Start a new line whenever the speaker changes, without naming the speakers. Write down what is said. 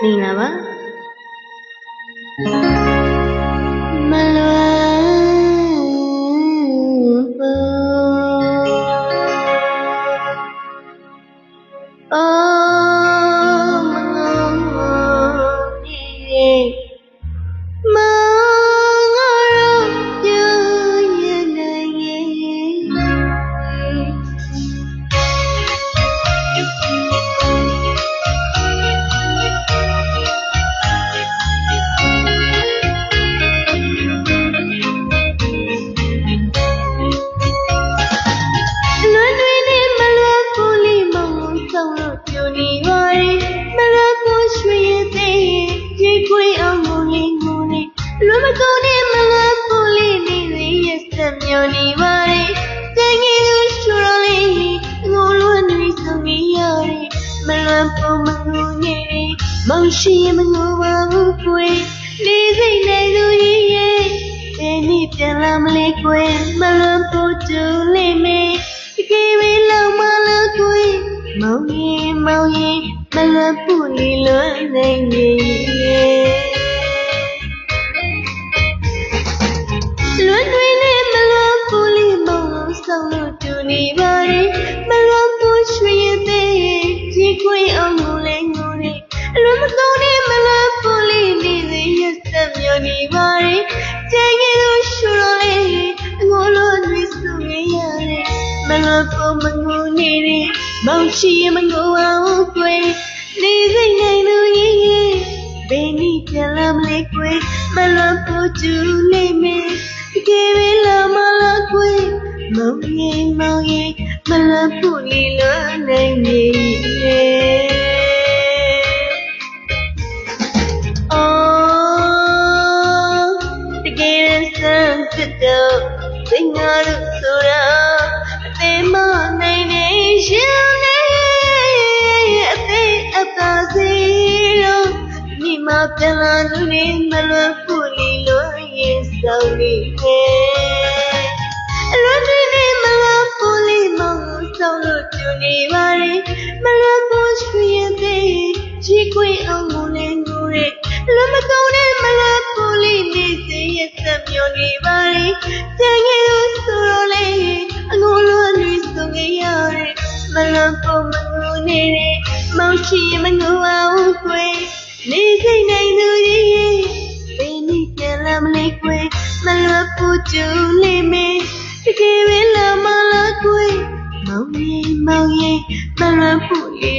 နေလားပါမလွမ်းဘူးအော်မငုံနေမငါတော့ပြရနိုင်ရဲ့မောင်ရှိမငိုပါဘူးကွယ်နေစိတ်နဲ့သူကြီးရဲ့ဘယ်နည်းပြန်လာမလဲကွယ်မလွန်ဖို့တူလိမ့်မယ်ဒီကိဝေးလောက်မလို့ကွယ်မောင်ရင်မလွန်ဖို့လီလွန်နိုင်ရဲ့လွန်တွေနဲ့မလွန်ဖို့လီမောင်ဆောင်လို့တူနေပါရဲ့မလွန်ဖို့ရွှေရတဲ့ဒီကွယ်အောင်ငိုလဲငိုနေလွန်မကုန်နဲ့မလွန်ဖို့လီနေစေရစက်မြော်နေပါရဲ့ကျန်ခဲ့လို့ရှူတော့လေငိုလို့နှွေးစုရရတယ်မလွန်ဖို့မငိုနေတယ်မောင်ရှိမငိုအောင်ကွယ်နေစိတ်နိုင်သူရဲ့ဘယ်နည်းပြန်လာမလဲကွယ်မလွန်ဖို့ကျူလိမ့်မယ်ဒီကေဝေးလာမလားကွယ်မောင်ရင်မလွန်ဖို့လီလွန်နိုင်ရဲ့စိတ်ငါတို့ဆိုတာအသေးမနိုင်နေရှင်နေအသေးအသာစီလို့မိမပြန်လာလို့နေမလွန်ဖို့လီလွန်ရင်ဆောင်နေခဲ့အလွန်တွေနဲ့မလွန်ဖို့လီမောင်ဆောင်လို့တူနေပါလေမလွန်ဖို့ရွှေရတဲ့ကြီးခွေအောင်ငိုနေငိုတဲ့လွန်မကုန်နဲ့မလွန်ဖို့လီနေစေရစက်မျောနေပါလေကျန်ခဲ့လို့ဆိုတော့လေအငိုလို့နှွေးဆုံခဲ့ရတယ်မလွန်ဖို့မငိုနေတယ်မောင်ရှိမငိုအောင်ကွယ်နေစိတ်နိုင်သူကြီးရဲ့ဘယ်နည်းပြန်လာမလဲကွယ်မလွန်ဖို့ကျူလိမ့်မယ်တကယ်ပဲလာမလားကွယ်မောင်ရင်မလွန်ဖို့လေ